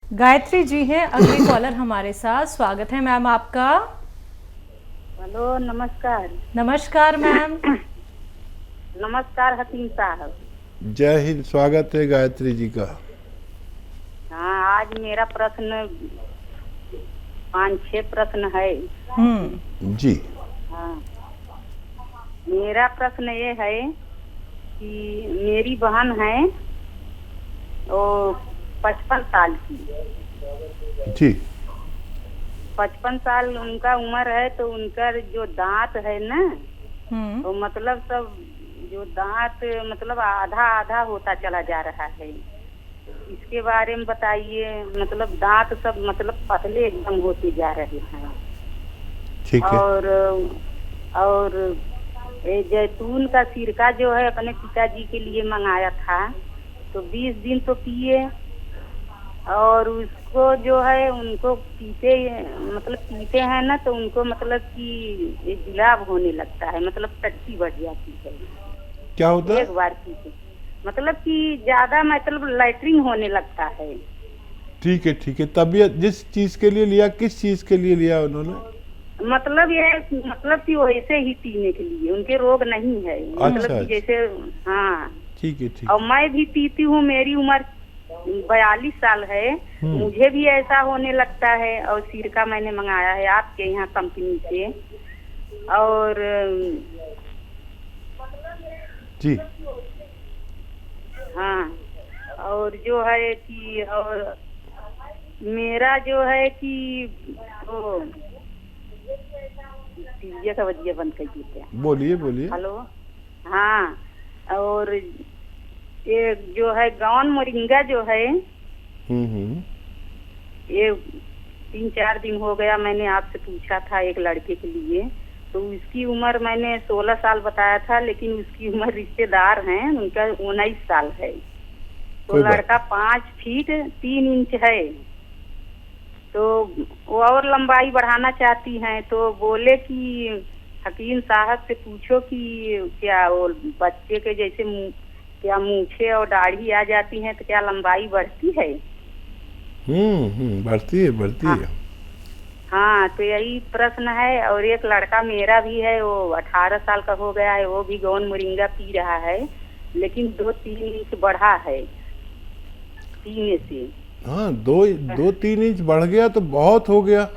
गायत्री जी हैं अगली कॉलर हमारे साथ। स्वागत है मैम आपका। हेलो, नमस्कार। नमस्कार मैम। नमस्कार हकीम साहब। जय हिंद। स्वागत है गायत्री जी का। हाँ, आज मेरा प्रश्न 5-6 प्रश्न है। जी। हाँ, मेरा प्रश्न ये है कि मेरी बहन है वो 55 साल की। जी। 55 साल उनका उम्र है, तो उनका जो दांत है ना, तो मतलब सब जो दांत मतलब आधा आधा होता चला जा रहा है। इसके बारे में बताइए। मतलब दांत सब मतलब पतले एकदम होते जा रहे हैं। ठीक है। और ये जैतून का सिरका जो है अपने पिताजी के लिए मंगाया था, तो 20 दिन तो पिए, और उसको जो है उनको पीते मतलब पीते हैं ना, तो उनको मतलब कि जुलाब होने लगता है, मतलब टट्टी बढ़ जाती है। क्या होता है? एक बार पीते मतलब कि ज्यादा मतलब लैट्रिन होने लगता है। ठीक है, ठीक है। तबीयत जिस चीज के लिए लिया, किस चीज के लिए लिया उन्होंने? मतलब ये मतलब कि वैसे ही पीने के लिए, उनके रोग नहीं है। मतलब अच्छा, कि जैसे हाँ। ठीक है, ठीक और है। मैं भी पीती हूँ, मेरी उम्र 42 साल है, मुझे भी ऐसा होने लगता है। और सिरका मैंने मंगाया है आपके यहाँ कंपनी से। और जी। हाँ, और जो है कि और मेरा जो है कि वो टीविया का वजिया बंद कर देते हैं। बोलिए, बोलिए। हेलो। हाँ, और ये जो है गौन मोरिंगा जो है, हम्म। ये 3-4 दिन हो गया मैंने आपसे पूछा था एक लड़के के लिए, तो उसकी उम्र मैंने 16 साल बताया था, लेकिन उसकी उम्र रिश्तेदार हैं उनका 19 साल है। तो कोई बात लड़का 5 फीट 3 इंच है, तो वो और लंबाई बढ़ाना चाहती हैं। तो बोले कि हकीम साहब से पूछो कि क्या वो बच्चे के जैसे क्या मूछे और दाढ़ी आ जाती हैं तो क्या लंबाई बढ़ती है? बढ़ती है, बढ़ती हाँ। है। हाँ, तो यही प्रश्न है। और एक लड़का मेरा भी है, वो 18 साल का हो गया है, वो भी गौन मोरिंगा पी रहा है, लेकिन 2-3 इंच बढ़ा है पीने से। हाँ, 2-3 इंच बढ़ गया तो बहुत हो गया।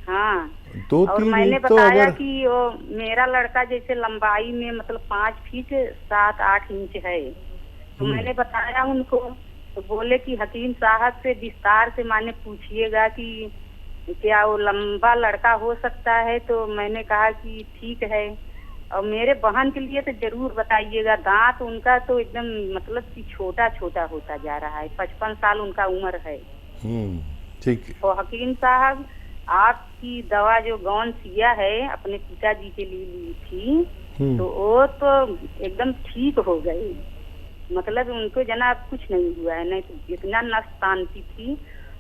हाँ, दो और तीन मैंने इंच तो बताया अगर कि वो मेरा लड़का जैसे लंबाई में मतलब 5 फीट 7-8 इंच है, तो मैंने बताया उनको, तो बोले कि हकीम साहब से विस्तार से माने पूछिएगा कि क्या वो लंबा लड़का हो सकता है। तो मैंने कहा कि ठीक है, और मेरे बहन के लिए तो जरूर बताइएगा। दांत उनका तो एकदम मतलब कि छोटा छोटा होता जा रहा है, 55 साल उनका उम्र है। ठीक है। तो हकीम साहब, आपकी दवा जो गौन सिया है अपने पिताजी के लिए ली थी, तो वो तो एकदम ठीक हो गई। मतलब उनको जनाब कुछ नहीं हुआ है, नहीं तो इतना नस तानती थी।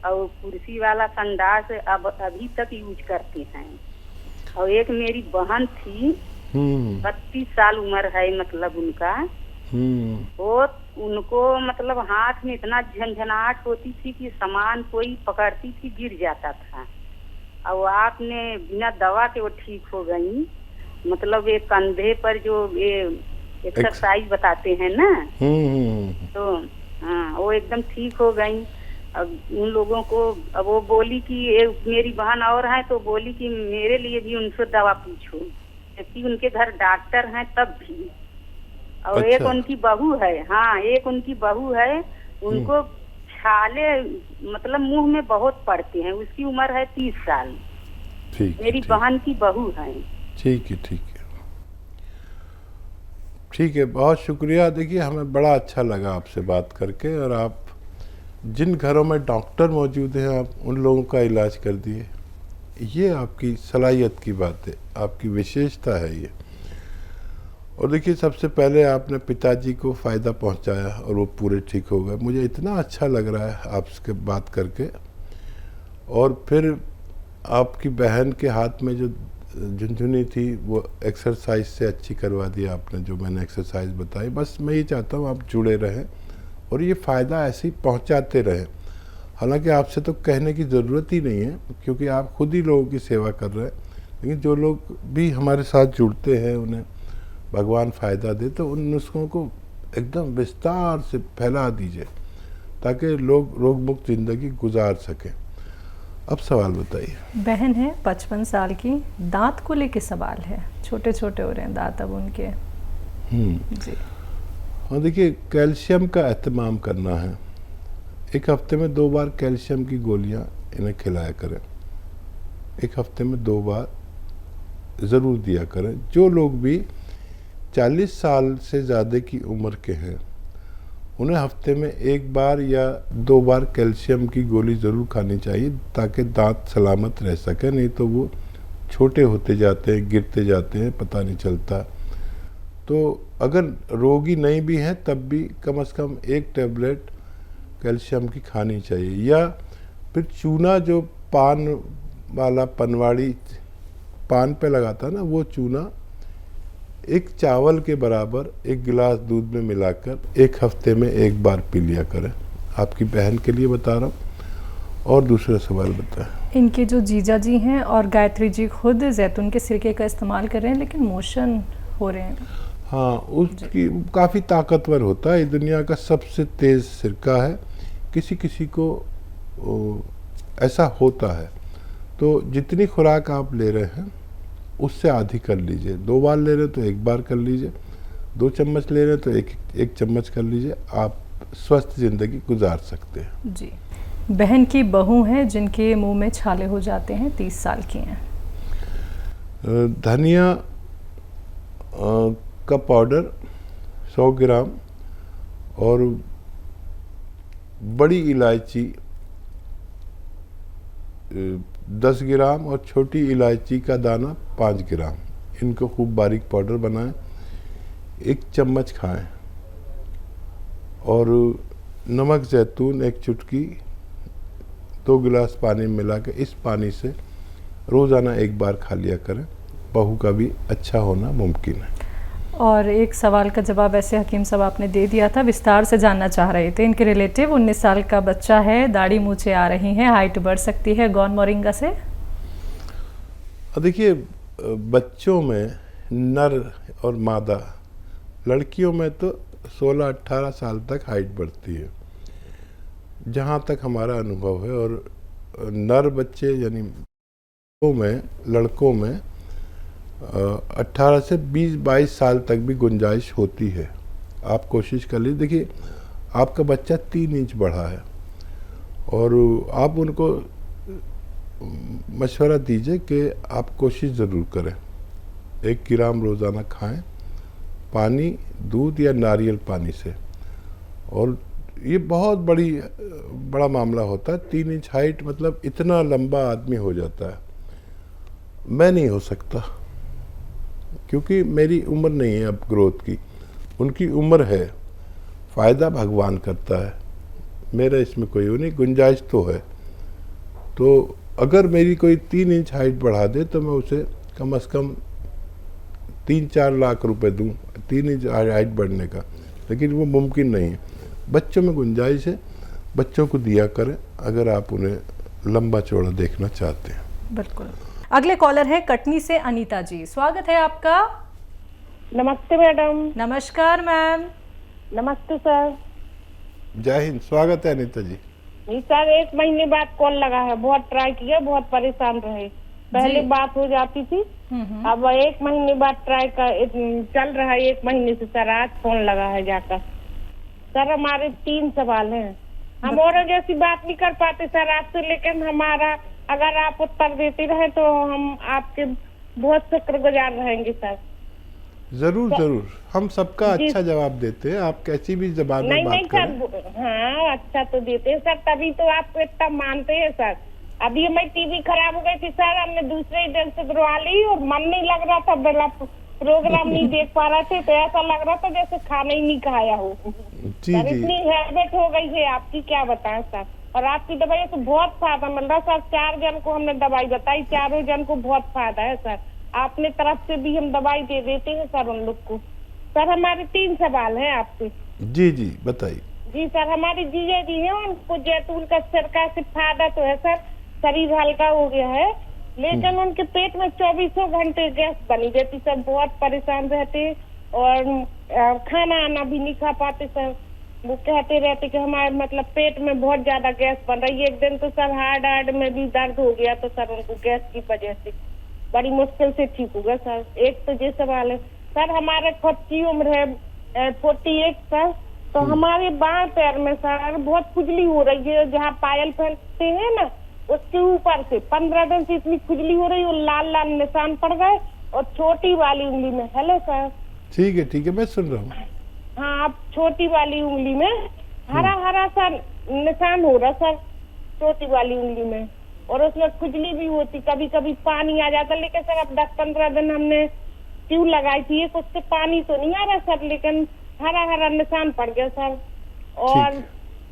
और कुर्सी वाला संडास अब अभी तक यूज करते हैं। और एक मेरी बहन थी, 32 साल उम्र है मतलब उनका, वो उनको मतलब हाथ में इतना झंझनाहट होती थी कि सामान कोई पकड़ती थी गिर जाता था। और आपने बिना दवा के वो ठीक हो गई। मतलब ये कंधे पर जो ये एक्सरसाइज बताते हैं ना, तो हाँ, वो एकदम ठीक हो गई। अब उन लोगों को, अब वो बोली कि एक मेरी बहन और है, तो बोली कि मेरे लिए भी उनसे दवा पूछो, क्योंकि उनके घर डॉक्टर हैं तब भी। और अच्छा। एक उनकी बहू है, हाँ एक उनकी बहू है, उनको छाले मतलब मुंह में बहुत पड़ते हैं। उसकी उम्र है 30 साल। ठीक है, मेरी ठीक। बहन की बहू है। ठीक है, ठीक है। ठीक है, बहुत शुक्रिया। देखिए, हमें बड़ा अच्छा लगा आपसे बात करके, और आप जिन घरों में डॉक्टर मौजूद हैं आप उन लोगों का इलाज कर दिए। ये आपकी सलाहियत की बात है, आपकी विशेषता है ये। और देखिए, सबसे पहले आपने पिताजी को फ़ायदा पहुंचाया और वो पूरे ठीक हो गए। मुझे इतना अच्छा लग रहा है आपसे बात करके। और फिर आपकी बहन के हाथ में जो झुनझुनी थी वो एक्सरसाइज से अच्छी करवा दी आपने, जो मैंने एक्सरसाइज बताई। बस मैं ये चाहता हूँ आप जुड़े रहें और ये फ़ायदा ऐसे ही पहुँचाते रहें। हालांकि आपसे तो कहने की ज़रूरत ही नहीं है, क्योंकि आप खुद ही लोगों की सेवा कर रहे हैं। लेकिन जो लोग भी हमारे साथ जुड़ते हैं, उन्हें भगवान फ़ायदा दे, तो उन नुस्खों को एकदम विस्तार से फैला दीजिए ताकि लोग रोग मुक्त ज़िंदगी गुजार सकें। अब सवाल बताइए। बहन है 55 साल की, दांत को लेके सवाल है, छोटे छोटे हो रहे हैं दांत अब उनके। जी। हाँ, देखिए, कैल्शियम का एहतमाम करना है। एक हफ्ते में 2 बार कैल्शियम की गोलियां इन्हें खिलाया करें। एक हफ्ते में 2 बार ज़रूर दिया करें। जो लोग भी 40 साल से ज़्यादा की उम्र के हैं, उन्हें हफ्ते में 1 बार या 2 बार कैल्शियम की गोली ज़रूर खानी चाहिए ताकि दांत सलामत रह सके। नहीं तो वो छोटे होते जाते हैं, गिरते जाते हैं, पता नहीं चलता। तो अगर रोगी नहीं भी हैं तब भी कम से कम 1 टैबलेट कैल्शियम की खानी चाहिए। या फिर चूना, जो पान वाला पनवाड़ी पान पे लगाता है ना, वो चूना 1 चावल के बराबर 1 गिलास दूध में मिलाकर 1 हफ्ते में 1 बार पी लिया करें। आपकी बहन के लिए बता रहा हूँ। और दूसरा सवाल बताएं। इनके जो जीजा जी हैं और गायत्री जी खुद जैतून के सिरके का इस्तेमाल कर रहे हैं, लेकिन मोशन हो रहे हैं। हाँ, उसकी काफ़ी ताकतवर होता है। ये दुनिया का सबसे तेज़ सिरका है। किसी किसी को ऐसा होता है। तो जितनी खुराक आप ले रहे हैं उससे आधी कर लीजिए। 2 बार ले रहे हैं तो 1 बार कर लीजिए। 2 चम्मच ले रहे हैं तो एक चम्मच कर लीजिए। आप स्वस्थ ज़िंदगी गुजार सकते हैं। जी। बहन की बहू है जिनके मुंह में छाले हो जाते हैं, 30 साल की हैं। धनिया का पाउडर 100 ग्राम और बड़ी इलायची 10 ग्राम और छोटी इलायची का दाना 5 ग्राम, इनको खूब बारीक पाउडर बनाएं। 1 चम्मच खाएं। और नमक जैतून 1 चुटकी 2 गिलास पानी में मिला के इस पानी से रोज़ाना 1 बार खा लिया करें। बहू का भी अच्छा होना मुमकिन है। और एक सवाल का जवाब ऐसे हकीम साहब आपने दे दिया था, विस्तार से जानना चाह रहे थे। इनके रिलेटिव 19 साल का बच्चा है, दाढ़ी मूछें आ रही हैं, हाइट बढ़ सकती है गौन मोरिंगा से। देखिए, बच्चों में नर और मादा, लड़कियों में तो 16-18 साल तक हाइट बढ़ती है, जहाँ तक हमारा अनुभव है। और नर बच्चे यानी लड़कों में 18 से 20-22 साल तक भी गुंजाइश होती है। आप कोशिश कर लीजिए। देखिए, आपका बच्चा 3 इंच बढ़ा है और आप उनको मशवरा दीजिए कि आप कोशिश ज़रूर करें। 1 ग्राम रोज़ाना खाएं, पानी, दूध या नारियल पानी से। और ये बहुत बड़ा मामला होता है। 3 इंच हाइट मतलब इतना लंबा आदमी हो जाता है। मैं नहीं हो सकता, क्योंकि मेरी उम्र नहीं है अब ग्रोथ की, उनकी उम्र है। फ़ायदा भगवान करता है, मेरा इसमें कोई नहीं, गुंजाइश तो है। तो अगर मेरी कोई 3 इंच हाइट बढ़ा दे तो मैं उसे कम से कम 3-4 लाख रुपए दूं 3 इंच हाइट बढ़ने का, लेकिन वो मुमकिन नहीं है। बच्चों में गुंजाइश है, बच्चों को दिया करें अगर आप उन्हें लंबा चौड़ा देखना चाहते हैं। बिल्कुल। अगले कॉलर है कटनी से अनीता जी, स्वागत है आपका। नमस्ते मैडम। नमस्कार मैम। नमस्ते सर। जय हिंद, स्वागत है अनीता जी। जी सर, 1 महीने बाद कॉल लगा है, बहुत ट्राई किया, बहुत परेशान रहे। पहले बात हो जाती थी, अब 1 महीने बाद ट्राई कर चल रहा है। 1 महीने से सर आज फोन लगा है जाकर। सर हमारे 3 सवाल हैं। हम औरों जैसी बात नहीं कर पाते सर आपसे, लेकिन हमारा अगर आप उत्तर देते रहे तो हम आपके बहुत शुक्रगुजार रहेंगे सर। जरूर जरूर, हम सबका अच्छा जवाब देते हैं। आप कैसी भी जबान में बात करें। सर हाँ, अच्छा तो देते हैं सर, तभी तो आपको इतना मानते हैं सर। अभी हमारी टीवी खराब हो गई थी सर, हमने दूसरे दिन से करवा ली और मन नहीं लग रहा था, बेला प्रोग्राम नहीं देख पा रहे थे, तो ऐसा लग रहा था जैसे खाना ही नहीं खाया हो। जी जी। इतनी हैबिट हो गई है आपकी, क्या बताएं सर। और आपकी दवाई से बहुत फायदा मिल रहा सर। 4 जन को हमने दवाई बताई, 4 जन को बहुत फायदा है सर। आपने तरफ से भी हम दवाई दे देते हैं सर उन लोग को। सर हमारे 3 सवाल हैं आपसे। जी जी, बताइए। जी सर, हमारी जीजा जी है, उनको जैतून का सिरका से फायदा तो है सर, शरीर हल्का हो गया है, लेकिन उनके पेट में 24 घंटे गैस बनी रहती सर, बहुत परेशान रहते और खाना आना भी नहीं खा पाते सर। वो कहते रहते कि हमारे मतलब पेट में बहुत ज्यादा गैस बन रही है। एक दिन तो सर हार्ट में भी दर्द हो गया, तो सर उनको गैस की वजह से बड़ी मुश्किल से ठीक होगा सर। एक तो ये सवाल है सर, हमारे खुद की उम्र है 48 सर, तो हमारे बाएं पैर में सर बहुत खुजली हो रही है, जहाँ पायल पहनते हैं ना उसके ऊपर से 15 दिन से इतनी खुजली हो रही है, और लाल लाल निशान पड़ गए, और छोटी वाली उंगली में। Hello sir. ठीक है, मैं सुन रहा हूँ। हाँ, अब छोटी वाली उंगली में हरा हरा सा निशान हो रहा सर, छोटी वाली उंगली में, और उसमें खुजली भी होती, कभी कभी पानी आ जाता। लेकिन सर अब 10-15 दिन हमने ट्यूब लगाई थी, उससे पानी तो नहीं आ रहा सर, लेकिन हरा हरा निशान पड़ गया सर। और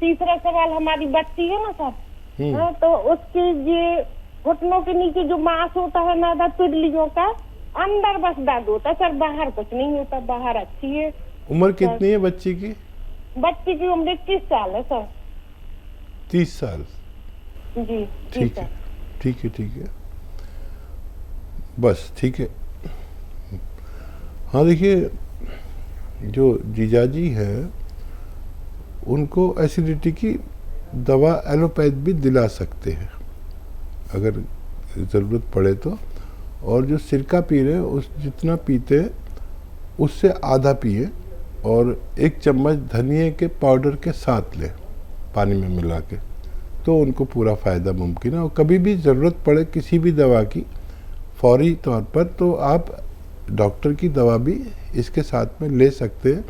तीसरा सवाल, हमारी बच्ची है ना सर, हाँ, तो उसके ये घुटनों के नीचे जो मांस होता है ना पिडलियों का, अंदर बस दर्द होता है सर, बाहर कुछ नहीं होता, बाहर अच्छी है। उम्र कितनी है बच्ची की? बच्ची की उम्र 30 साल है सर। 30 साल? जी ठीक है, बस ठीक है। हाँ देखिए, जो जीजाजी है उनको एसिडिटी की दवा एलोपैथ भी दिला सकते हैं अगर ज़रूरत पड़े तो। और जो सिरका पी रहे हैं उस जितना पीते हैं उससे आधा पिए, और 1 चम्मच धनिए के पाउडर के साथ लें पानी में मिला के, तो उनको पूरा फ़ायदा मुमकिन है। और कभी भी ज़रूरत पड़े किसी भी दवा की फौरी तौर पर, तो आप डॉक्टर की दवा भी इसके साथ में ले सकते हैं,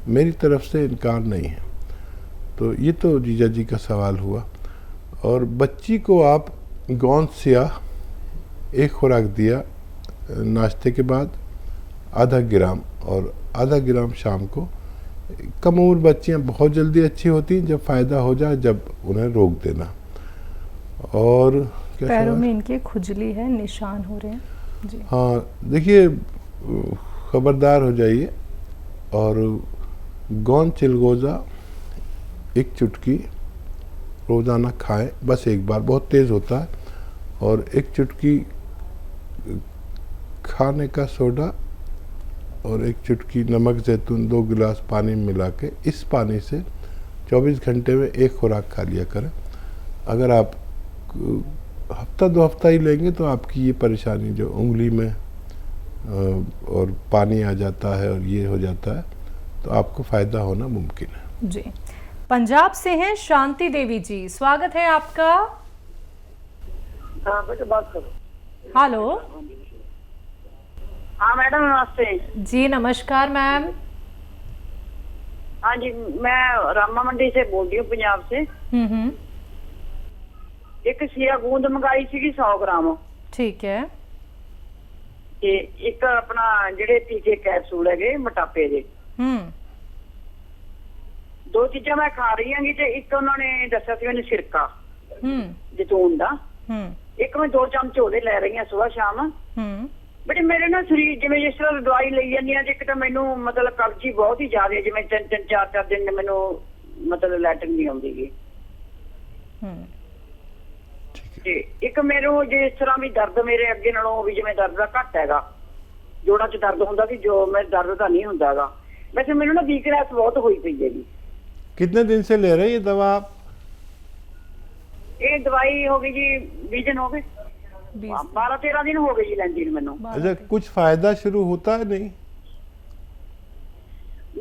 मेरी तरफ से इनकार नहीं है। तो ये तो जीजा जी का सवाल हुआ। और बच्ची को आप गोंद स्याह 1 खुराक दिया नाश्ते के बाद, आधा ग्राम, और आधा ग्राम शाम को। कम उम्र बच्चियाँ बहुत जल्दी अच्छी होती हैं, जब फ़ायदा हो जाए जब उन्हें रोक देना। और क्या पैरों में इनकी खुजली है, निशान हो रहे हैं जी। हाँ देखिए, खबरदार हो जाइए, और गोंद चिलगोज़ा 1 चुटकी रोज़ाना खाएं, बस 1 बार, बहुत तेज़ होता है। और 1 चुटकी खाने का सोडा और 1 चुटकी नमक जैतून 2 गिलास पानी में मिला के, इस पानी से 24 घंटे में 1 खुराक खा लिया करें। अगर आप हफ्ता 2 हफ्ता ही लेंगे तो आपकी ये परेशानी जो उंगली में और पानी आ जाता है और ये हो जाता है, तो आपको फ़ायदा होना मुमकिन है जी। पंजाब से हैं शांति देवी जी, स्वागत है आपका। हाँ बेटा, बात करो। हेलो। हाँ मैडम, नमस्ते जी। नमस्कार मैम। हाँ जी, मैं रामा मंडी से बोल रही हूँ, पंजाब से। एक सिया गूंद मंगाई सी 100 ग्राम। ठीक है। ते एक अपना जेडे टीके कैप्सूल है मोटापे दे, 2 चीज़ां मैं खा रही हूँ। ते एक उन्होंने दस्या सी मैंने सिरका जैतून दा, एक मैं 2 चमच ओहदे ले रही हूँ सुबह शाम। बट मेरे ना शरीर जिवें जिस तरह दवाई लई जानी है, एक तो मैनू मतलब कब्जी बहुत ही ज्यादा है, जिवें 3-4 दिन मैनू मतलब लैटरिन नहीं आउंदी गी। ते एक मेरे जिस तरह भी दर्द मेरे अगे नालों भी जिवें दर्द दा घट हैगा, जोड़ां च दर्द हुंदा सी, जो मैं दर्द दा नहीं हुंदा गा। वैसे मैनू ना वीकनेस बहुत हुई पई है जी। कितने दिन से ले रहे हैं ये दवा आप? ये दवाई हो गई जी 20 दिन हो गए, 12-13 दिन हो गए जी लैंदी नूं मैनू। अच्छा, कुछ फायदा शुरू होता है? नहीं,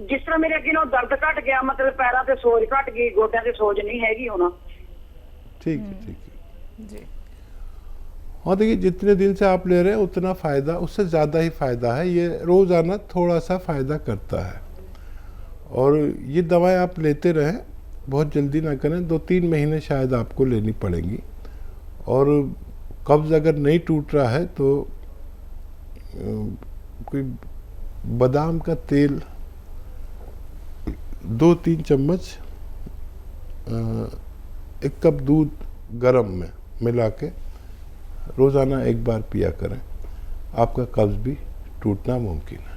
जिस तरह मेरे अगे नालों दर्द घट गया, मतलब पैरों से सोज घट गई, गोड्यां से सोज नहीं हैगी हुण। ठीक है जी। हाँ देखिए, जितने दिन से आप ले रहे हैं उतना फ़ायदा, उससे ज़्यादा ही फ़ायदा है। ये रोज़ाना थोड़ा सा फ़ायदा करता है, और ये दवाएं आप लेते रहें, बहुत जल्दी ना करें, 2-3 महीने शायद आपको लेनी पड़ेंगी। और कब्ज़ अगर नहीं टूट रहा है तो कोई बादाम का तेल 2-3 चम्मच 1 कप दूध गरम में मिला के रोज़ाना 1 बार पिया करें, आपका कब्ज़ भी टूटना मुमकिन है।